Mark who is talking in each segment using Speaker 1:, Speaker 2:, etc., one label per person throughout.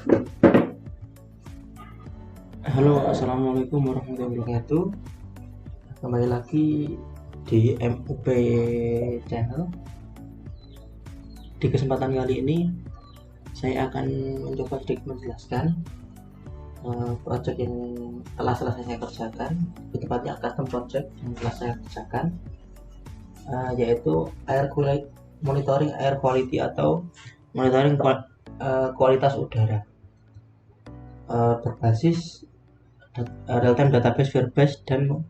Speaker 1: Halo, assalamualaikum warahmatullahi wabarakatuh. Kembali lagi di MUP Channel. Di kesempatan kali ini, saya akan mencoba sedikit menjelaskan project yang telah selesai saya kerjakan. Lebih tepatnya custom project yang telah saya kerjakan, yaitu monitoring air quality atau monitoring kualitas udara berbasis real-time database Firebase, dan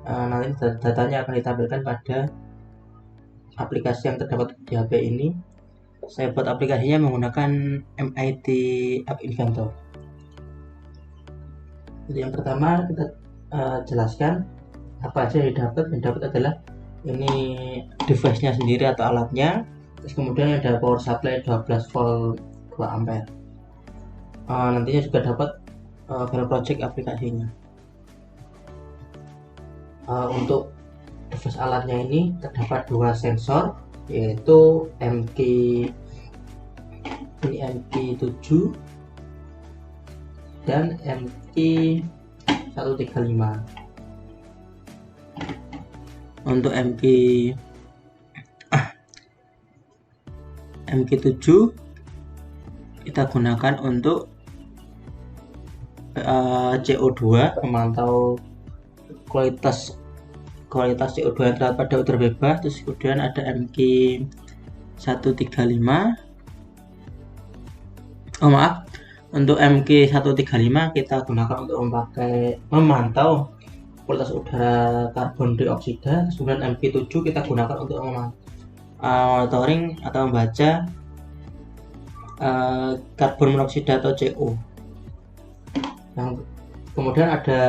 Speaker 1: nanti datanya akan ditampilkan pada aplikasi yang terdapat di HP ini. Saya buat aplikasinya menggunakan MIT App Inventor. Jadi yang pertama kita jelaskan apa aja yang didapat adalah ini device-nya sendiri atau alatnya, terus kemudian ada power supply 12 volt 2 ampere. Nantinya juga dapat file project aplikasinya. Untuk device alatnya ini terdapat dua sensor, yaitu MQ7 dan MQ135. Untuk MQ7 kita gunakan untuk CO2, memantau kualitas CO2 yang terdapat pada udara bebas. Terus kemudian ada MQ135. Untuk MQ135 kita gunakan untuk memantau kualitas udara karbon dioksida. Kemudian MQ7 kita gunakan untuk monitoring atau membaca karbon monoksida atau CO. Kemudian ada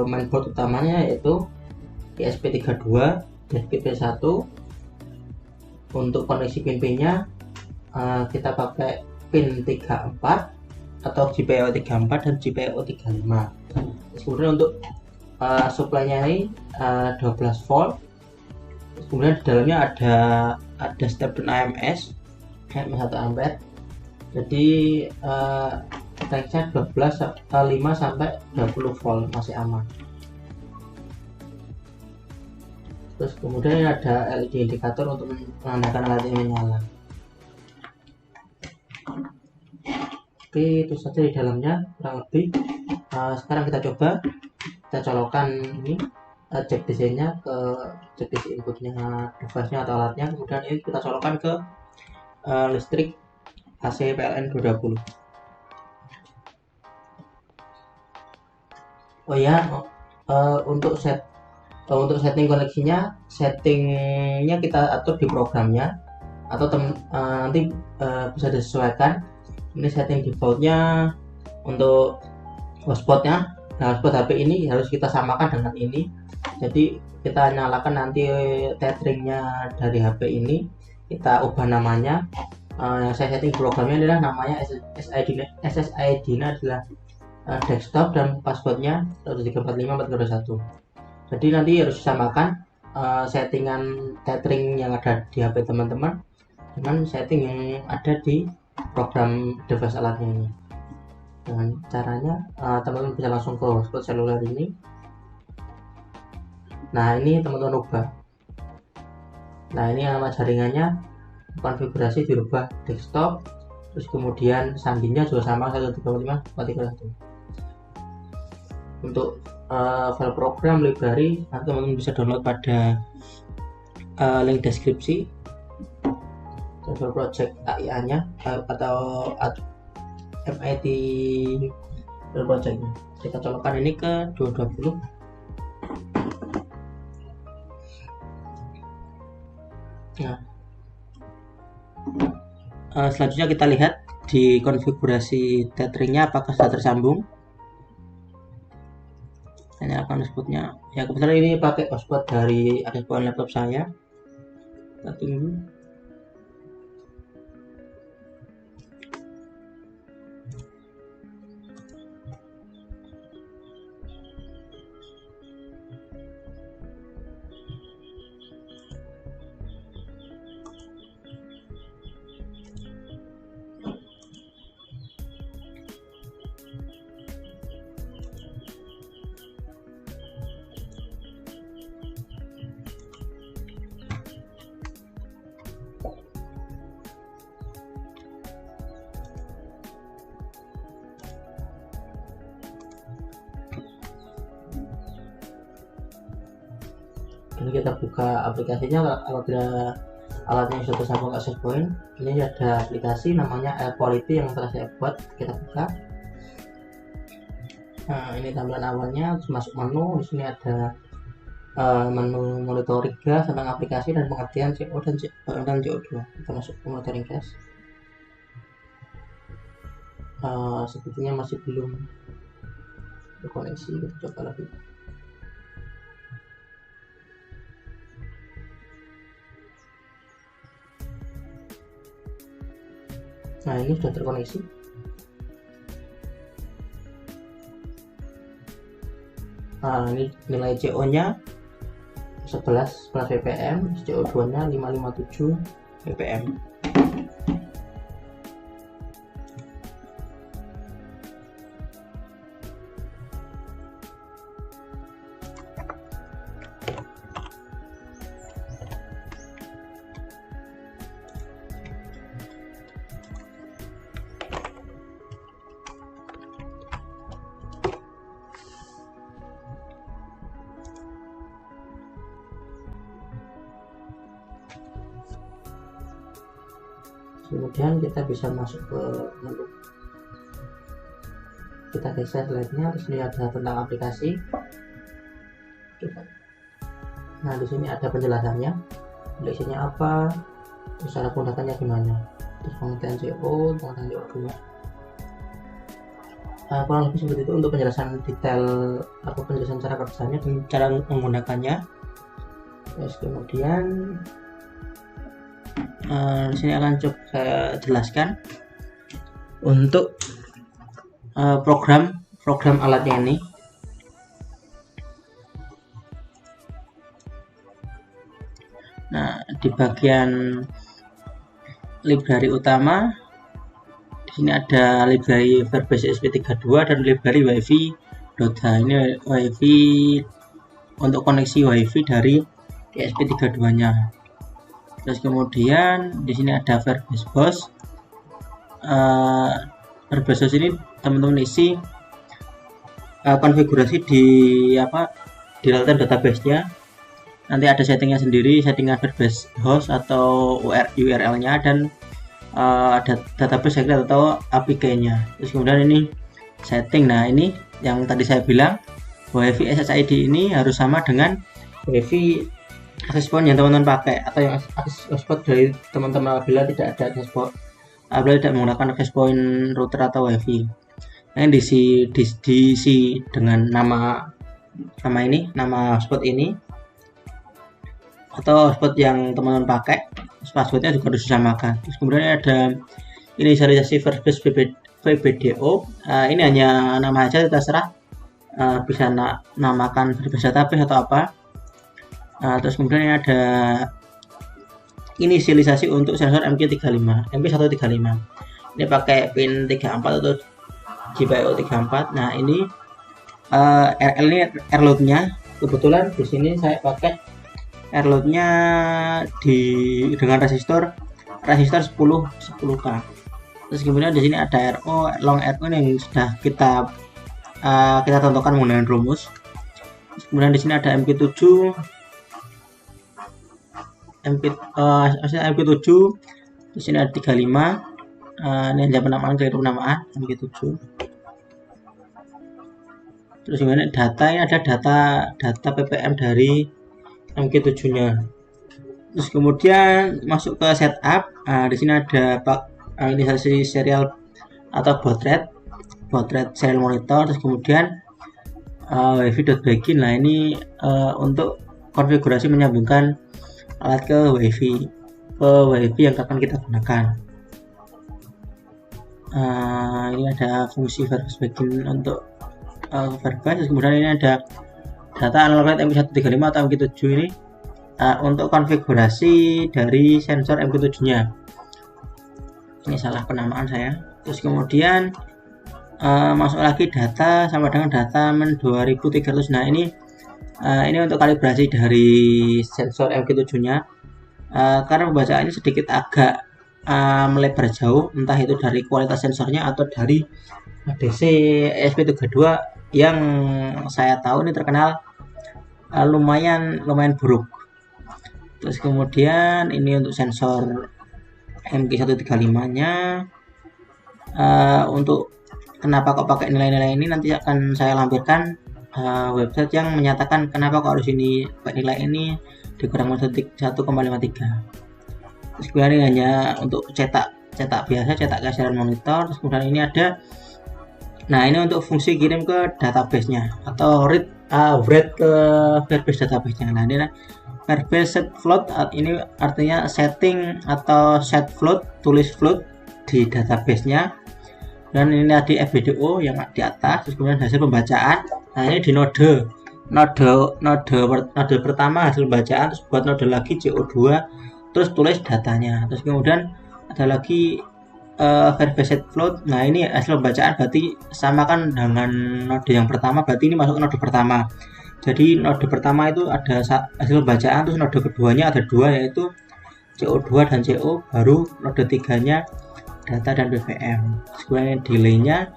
Speaker 1: mainboard utamanya, yaitu ESP32 dan PP1. Untuk koneksi pin-pinnya kita pakai pin 34 atau GPIO 34 dan GPIO 35. Kemudian untuk supply-nya ini 12 volt. Kemudian di dalamnya ada step down AMS 1 ampere. Jadi range-nya 5 sampai 20 volt, masih aman. Terus kemudian ada LED indikator untuk menandakan alat ini menyala. Oke, itu saja di dalamnya kurang lebih. Sekarang kita coba colokkan ini jack DC-nya ke jack DC inputnya device-nya atau alatnya. Kemudian ini kita colokkan ke listrik AC PLN 220. Oh ya, untuk setting koneksinya kita atur di programnya, atau nanti bisa disesuaikan. Ini setting defaultnya untuk hotspotnya. Nah, hotspot HP ini harus kita samakan dengan ini. Jadi kita nyalakan nanti tethringnya dari HP ini, kita ubah namanya. Yang saya setting programnya adalah namanya SSID-nya adalah desktop, dan passwordnya 1345421. Jadi nanti harus disamakan settingan tethering yang ada di HP teman-teman dengan setting yang ada di program device alatnya ini. Dengan caranya teman-teman bisa langsung ke hotspot seluler ini. Nah, ini teman-teman ubah. Nah, ini nama jaringannya, konfigurasi dirubah desktop. Terus kemudian sandinya juga sama 135.431. Untuk file program library nanti teman-teman bisa download pada link deskripsi. File project AIA nya atau MIT file projectnya kita colokkan ini ke 220. Nah, selanjutnya kita lihat di konfigurasi tetheringnya apakah sudah tersambung. Hanya akan hotspotnya ya, kebetulan ini pakai hotspot dari access point laptop saya. Kita tunggu. Ini kita buka aplikasinya. Apabila alatnya sudah tersambung access point, ini ada aplikasi namanya Air Quality yang telah saya buat. Kita buka. Nah, ini tampilan awalnya. Terus masuk menu. Di sini ada menu monitoring gas tentang aplikasi dan pengertian CO dan CO2. Kita masuk ke monitoring gas. Sepertinya masih belum terkoneksi. Kita coba lagi. Nah, ini sudah terkoneksi. Nah, ini nilai CO nya 11 ppm, CO2 nya 557 ppm. Kemudian kita bisa masuk ke menu. Kita geser slide-nya. Di sini ada tentang aplikasi. Nah, di sini ada penjelasannya. Isinya apa, terus cara menggunakannya gimana, terus pengertian CO, pengertian CO2. Kurang lebih seperti itu untuk penjelasan detail atau penjelasan cara kerjanya dan cara menggunakannya. Terus kemudian di sini akan coba saya jelaskan untuk program alatnya ini. Nah, di bagian library utama di sini ada library Verbase ESP32 dan library wifi.h. Ini wifi untuk koneksi wifi dari ESP32-nya. Terus kemudian di sini ada Verbase BOSS. Verbase BOSS ini teman-teman isi konfigurasi di real-time database-nya. Nanti ada settingnya sendiri, settingan Verbase host atau URL-nya dan ada database secret atau APK-nya. Terus kemudian ini setting. Nah, ini yang tadi saya bilang WiFi SSID ini harus sama dengan WiFi access point yang teman-teman pakai atau yang access point dari teman-teman apabila tidak ada access point, apabila tidak menggunakan access point router atau WiFi. Nah, diisi dengan nama hotspot ini atau hotspot yang teman-teman pakai. Passwordnya juga harus disamakan. Terus kemudian ada inisialisasi Verbase VBDO. Ini hanya nama aja, terserah bisa namakan Verbase database atau apa. Terus kemudian ada inisialisasi untuk sensor MP135. Ini pakai pin 34 atau GPIO 34. Nah, ini RL ini airload-nya. Kebetulan di sini saya pakai airload-nya dengan resistor 10K. Terus kemudian di sini ada RO long RO yang sudah kita tentukan menggunakan rumus. Terus kemudian di sini ada MP7 di sini ada 35. Ini hanya penamaan MP7. Terus kemudian data, ini ada data ppm dari MQ7-nya. Terus kemudian masuk ke setup. Di sini ada inisialisasi serial atau baud rate serial monitor. Terus kemudian wifi.begin. Nah, ini untuk konfigurasi menyambungkan alat ke wifi yang akan kita gunakan. Ini ada fungsi Verbase begin untuk Verbase. Terus kemudian ini ada data analog rate MP135 atau MP7 ini untuk konfigurasi dari sensor MP7-nya. Ini salah penamaan saya. Terus kemudian masuk lagi data sama dengan data men 2300. Nah, ini untuk kalibrasi dari sensor MP7-nya. Karena pembacaannya sedikit agak melebar jauh, entah itu dari kualitas sensornya atau dari ADC ESP32 yang saya tahu ini terkenal lumayan buruk. Terus kemudian ini untuk sensor MG135 nya. Untuk kenapa kok pakai nilai-nilai ini, nanti akan saya lampirkan website yang menyatakan kenapa kok harus ini pakai nilai ini dikurang 1,53. Terus kemudian ini hanya untuk cetak biasa, cetak kehasilan monitor. Terus kemudian ini ada, nah ini untuk fungsi kirim ke database-nya atau write ke Firebase database-nya. Nah ini Firebase set float, ini artinya setting atau set float, tulis float di database-nya. Dan ini tadi FBDO yang di atas, terus kemudian hasil pembacaan. Nah ini di node pertama hasil pembacaan, terus buat node lagi CO2, terus tulis datanya. Terus kemudian ada lagi Firebase set float. Nah ini hasil pembacaan berarti samakan dengan node yang pertama, berarti ini masuk ke node pertama. Jadi node pertama itu ada hasil pembacaan, terus node keduanya ada dua, yaitu CO2 dan CO, baru node tiganya data dan BVM. Kemudian delaynya,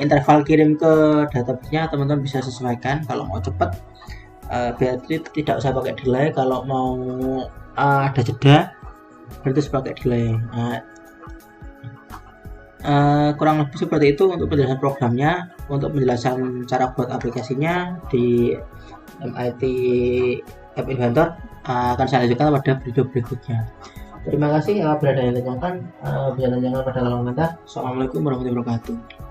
Speaker 1: interval kirim ke database-nya teman-teman bisa sesuaikan. Kalau mau cepat, berarti tidak usah pakai delay. Kalau mau ada jeda, berarti pakai delay. Kurang lebih seperti itu untuk penjelasan programnya. Untuk penjelasan cara buat aplikasinya di MIT App Inventor akan saya lanjutkan pada video berikutnya. Terima kasih. Apabila ada yang ditanyakan, bisa tanyakan pada kolom komentar. Assalamualaikum warahmatullahi wabarakatuh.